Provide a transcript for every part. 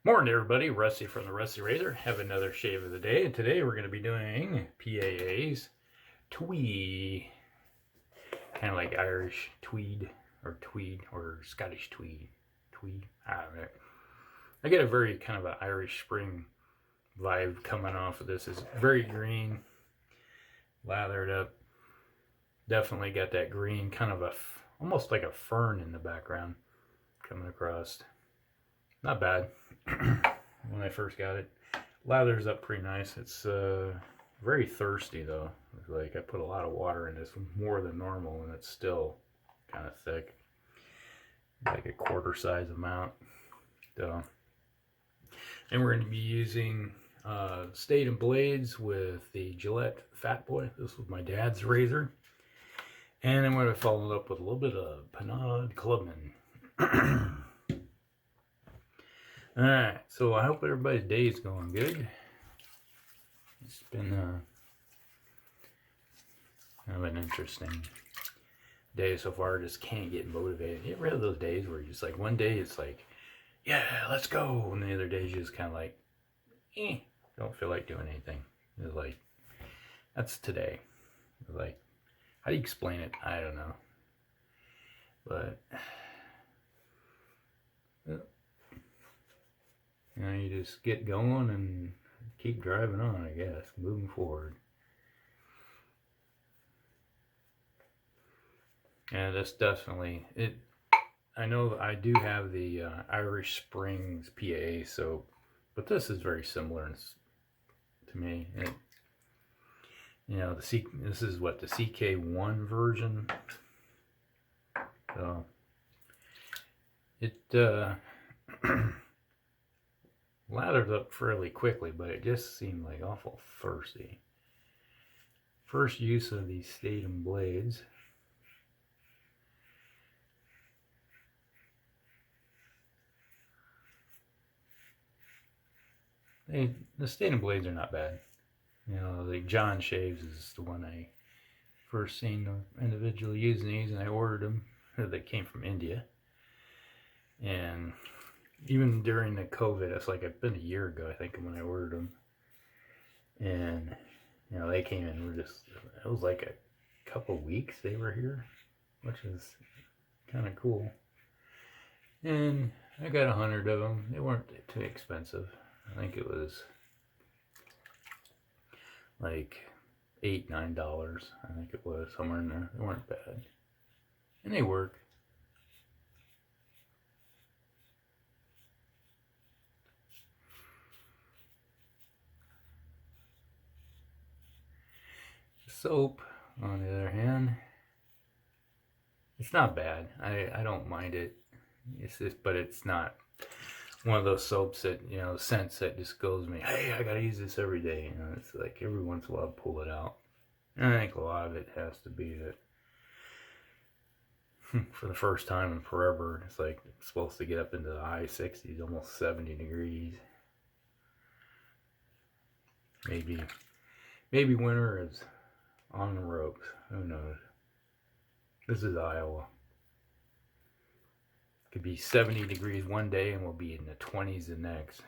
Morning everybody, Rusty from the Rusty Razor. Have another shave of the day, and today we're going to be doing PAA's Twee. Kind of like Irish tweed or Scottish tweed. I don't know. I get a very kind of an Irish spring vibe coming off of this. It's very green, lathered up. Definitely got that green, kind of almost like a fern in the background coming across. Not bad. When I first got it, lathers up pretty nice. It's very thirsty though. It's like I put a lot of water in this, more than normal, and it's still kind of thick, like a quarter size amount. So, and we're going to be using Statum blades with the Gillette Fatboy. This was my dad's razor, and I'm going to follow it up with a little bit of Pinaud Clubman. Alright, so I hope everybody's day is going good. It's been kind of an interesting day so far. I just can't get motivated. You ever have those days where you're just like, one day it's like, yeah, let's go. And the other days you just kind of like, don't feel like doing anything. It's like, that's today. It's like, how do you explain it? I don't know. But you know, you just get going and keep driving on, I guess, moving forward. And that's definitely it. I know I do have the Irish Springs PAA soap, but this is very similar to me. And, you know, this is what, the CK1 version. So it lathered up fairly quickly, but it just seemed like awful thirsty. First use of these Statum blades. The Statum blades are not bad. You know, like John Shaves is the one I first seen the individual using these, and I ordered them. They came from India. And even during the COVID, it's like it's been a year ago, I think, when I ordered them. And, you know, they came in, it was like a couple weeks they were here, which is kind of cool. And I got 100 of them. They weren't too expensive. I think it was like $8, $9. I think it was somewhere in there. They weren't bad. And they work. Soap, on the other hand, it's not bad. I don't mind it. It's just, but it's not one of those soaps that, you know, scents that just goes to me, hey, I gotta use this every day. You know, it's like every once in a while I pull it out. And I think a lot of it has to be that for the first time in forever, it's like it's supposed to get up into the high 60s, almost 70 degrees. Maybe winter is on the ropes. Who knows? This is Iowa. Could be 70 degrees one day and we'll be in the 20s the next.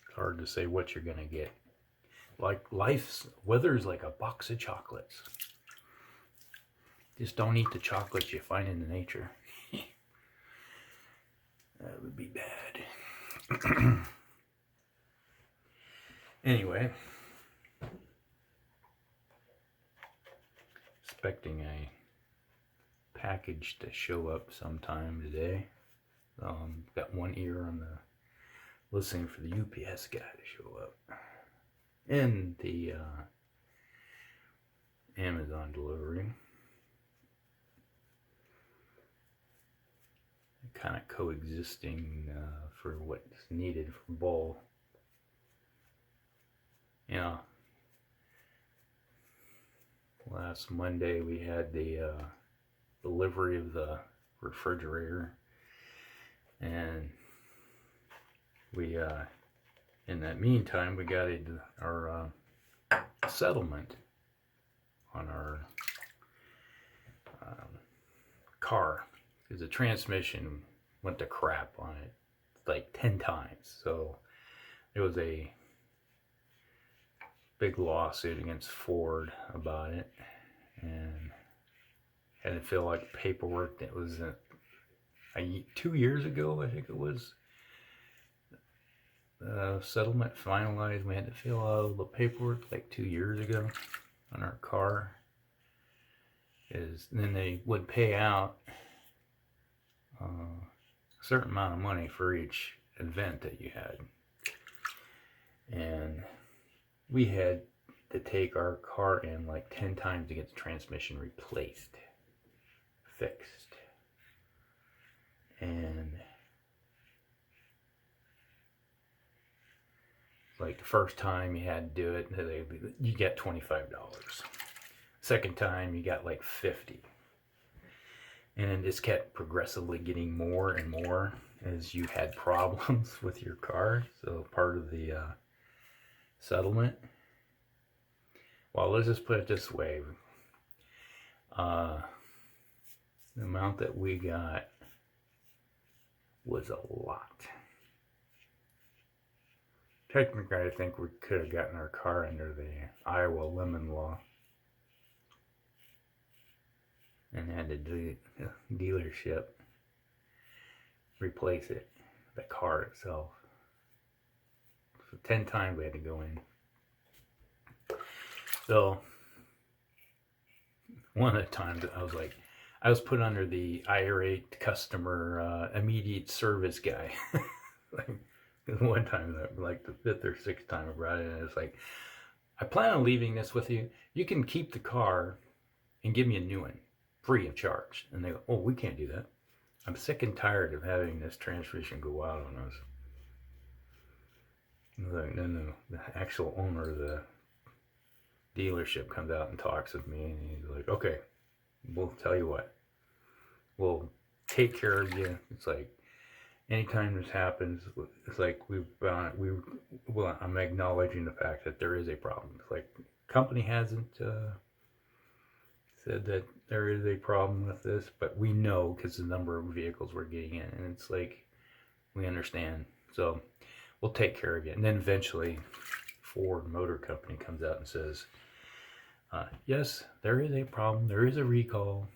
It's hard to say what you're gonna get. Like weather's like a box of chocolates. Just don't eat the chocolates you find in the nature. That would be bad. Anyway, expecting a package to show up sometime today. Got one ear on the listening for the UPS guy to show up, and the Amazon delivery. Kind of coexisting for what's needed for bowl. You know, last Monday we had the delivery of the refrigerator, and we in that meantime we got our settlement on our car, because the transmission went to crap on it like 10 times. So it was a big lawsuit against Ford about it, and had to fill like paperwork that was 2 years ago, I think it was. Settlement finalized. We had to fill out the paperwork like 2 years ago on our car. Then they would pay out a certain amount of money for each event that you had, and we had to take our car in like 10 times to get the transmission replaced, fixed, and like the first time you had to do it, you get $25. Second time you got like 50, and it just kept progressively getting more and more as you had problems with your car. So part of the settlement, well, let's just put it this way, the amount that we got was a lot. Technically, I think we could have gotten our car under the Iowa lemon law and had the dealership replace it, the car itself. So 10 times we had to go in. So one of the times I was put under the irate customer immediate service guy. Like, one time, like the 5th or 6th time I brought it in, it's like, I plan on leaving this with you. You can keep the car and give me a new one, free of charge. And they go, oh, we can't do that. I'm sick and tired of having this transmission go out on us. And then the actual owner of the dealership comes out and talks with me, and he's like, okay, we'll tell you what, we'll take care of you. It's like, anytime this happens, it's like I'm acknowledging the fact that there is a problem. It's like, company hasn't said that there is a problem with this, but we know because the number of vehicles we're getting in, and it's like, we understand, so we'll take care of you. And then eventually Ford Motor Company comes out and says, yes, there is a problem, there is a recall,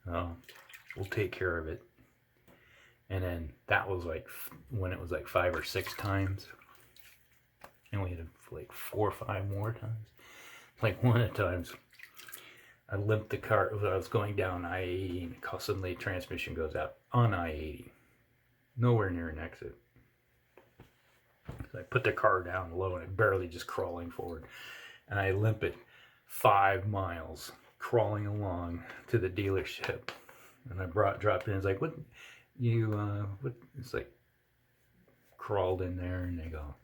we'll take care of it. And then that was like when it was like 5 or 6 times, and we had like 4 or 5 more times. Like one of the times I limped the car. I was going down I-80, and suddenly transmission goes out on I-80, nowhere near an exit. So I put the car down low, and I'm barely just crawling forward, and I limp it 5 miles crawling along to the dealership. And I dropped in. It's like, what? It's like, crawled in there, and they go,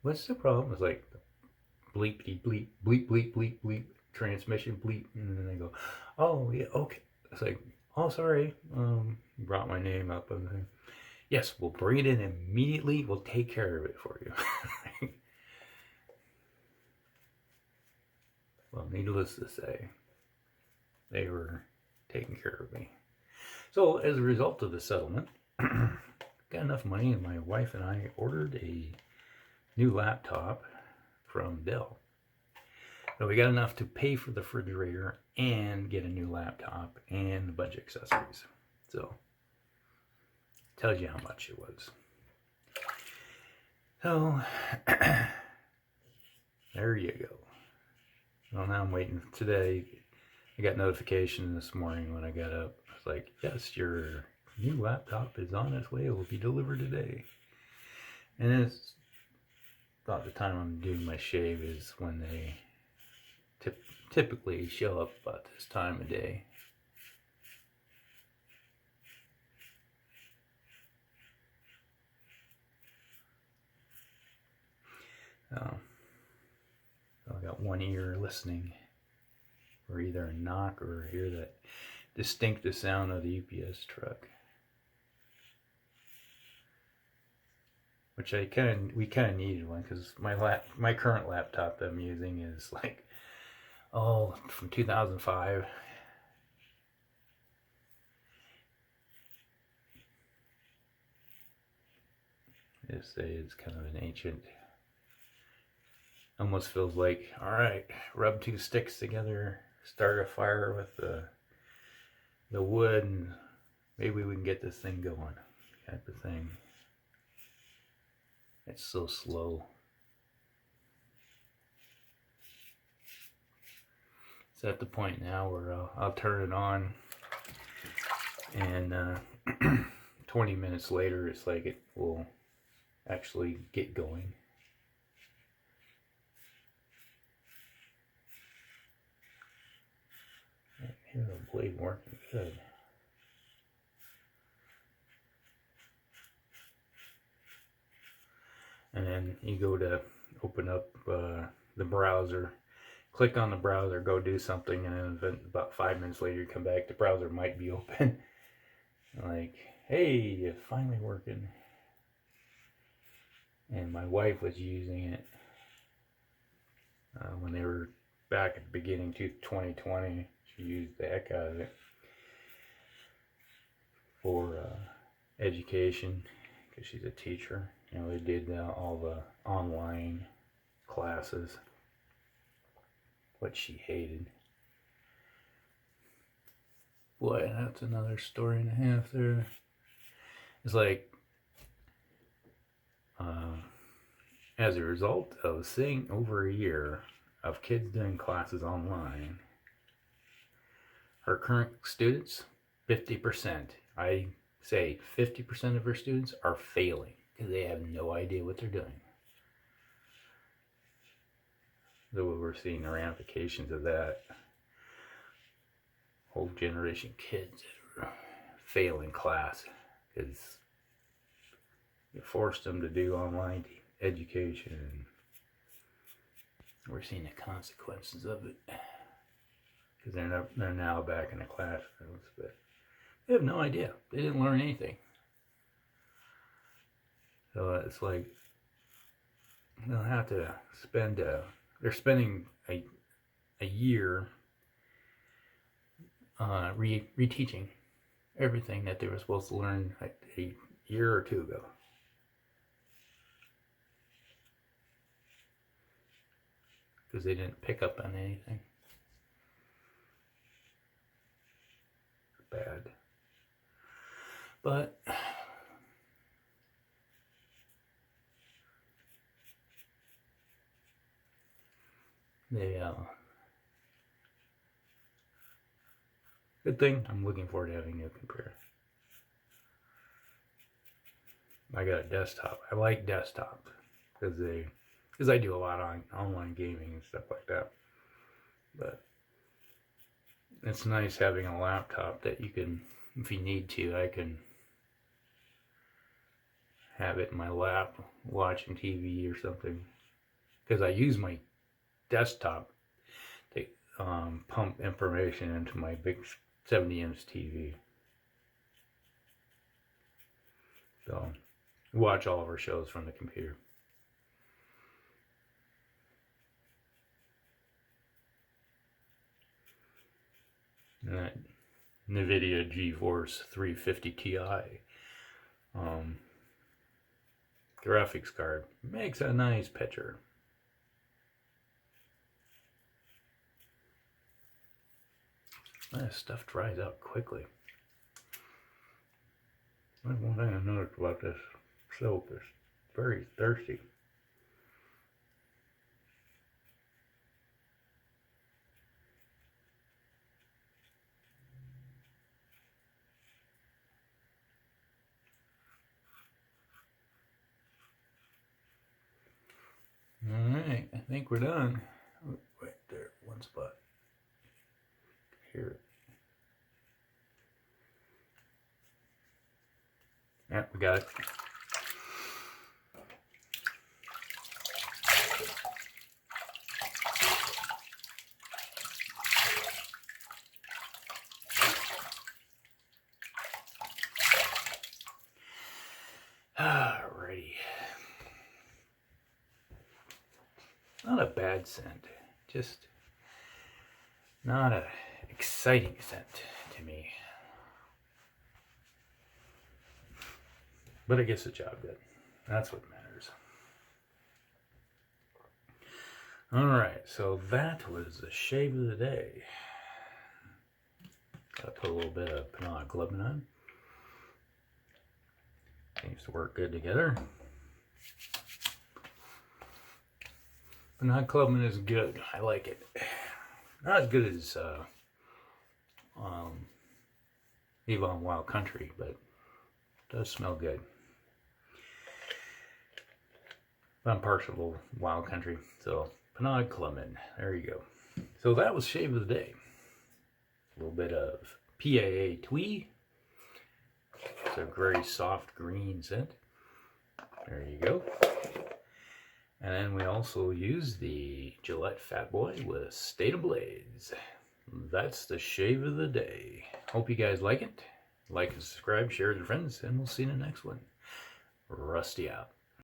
what's the problem? It's like, bleep, bleep, bleep, bleep, bleep, bleep, bleep, transmission bleep. And then they go, oh, yeah, okay. It's like, oh, sorry, brought my name up. And then, yes, we'll bring it in immediately. We'll take care of it for you. Well, needless to say, they were taking care of me. So as a result of the settlement, got enough money, and my wife and I ordered a new laptop from Dell. So we got enough to pay for the refrigerator and get a new laptop and a bunch of accessories. So tells you how much it was. So there you go. Well, now I'm waiting today. I got notification this morning when I got up. It's like, yes, your new laptop is on its way. It will be delivered today. And it's about the time I'm doing my shave is when they typically show up about this time of day. So I got one ear listening for either a knock or hear that distinctive sound of the UPS truck, which we kind of needed one, because my current laptop that I'm using is like, from 2005, Just say it's kind of an ancient. Almost feels like, all right, rub two sticks together, start a fire with the wood, and maybe we can get this thing going, type of thing. It's so slow. It's at the point now where I'll turn it on, and 20 minutes later, it's like it will actually get going. I hear the blade working good. And then you go to open up the browser, click on the browser, go do something, and then about 5 minutes later you come back, the browser might be open. Like, hey, it's finally working. And my wife was using it when they were back at the beginning to 2020. She used the heck out of it for education, because she's a teacher. You know, they did all the online classes, what she hated. Boy, that's another story and a half there. It's like, as a result of seeing over a year of kids doing classes online, her current students, 50%, I say 50% of her students are failing because they have no idea what they're doing. So we're seeing the ramifications of that. Whole generation kids that are failing class because you forced them to do online education. We're seeing the consequences of it because they're now back in the classrooms, but they have no idea. They didn't learn anything. So it's like they'll have to spend they're spending a year reteaching everything that they were supposed to learn like a year or two ago. Because they didn't pick up on anything. Bad. But they good thing, I'm looking forward to having a new computer. I got a desktop. I like desktop because I do a lot on online gaming and stuff like that. But it's nice having a laptop that you can, if you need to, I can have it in my lap watching TV or something. Because I use my desktop to pump information into my big 70-inch TV. So, watch all of our shows from the computer. And that NVIDIA GeForce 350 Ti graphics card makes a nice picture. That stuff dries out quickly. That's one thing I noticed about this soap. It's very thirsty. Alright, I think we're done. Oh, right there, one spot. Here. Yeah, we got it. Alrighty. Not a bad scent, just not a exciting scent to me. But it gets the job done. That's what matters. Alright, so that was the shave of the day. Gotta put a little bit of Pinaud Clubman on. Seems to work good together. Pinaud Clubman is good. I like it. Not as good as Avon Wild Country, but it does smell good. I'm partial to Wild Country, so Pinaud Clubman. There you go. So that was shave of the day. A little bit of PAA Twee. It's a very soft green scent. There you go. And then we also use the Gillette Fatboy with Statum blades. That's the shave of the day. Hope you guys like it. Like and subscribe, share with your friends, and we'll see you in the next one. Rusty out.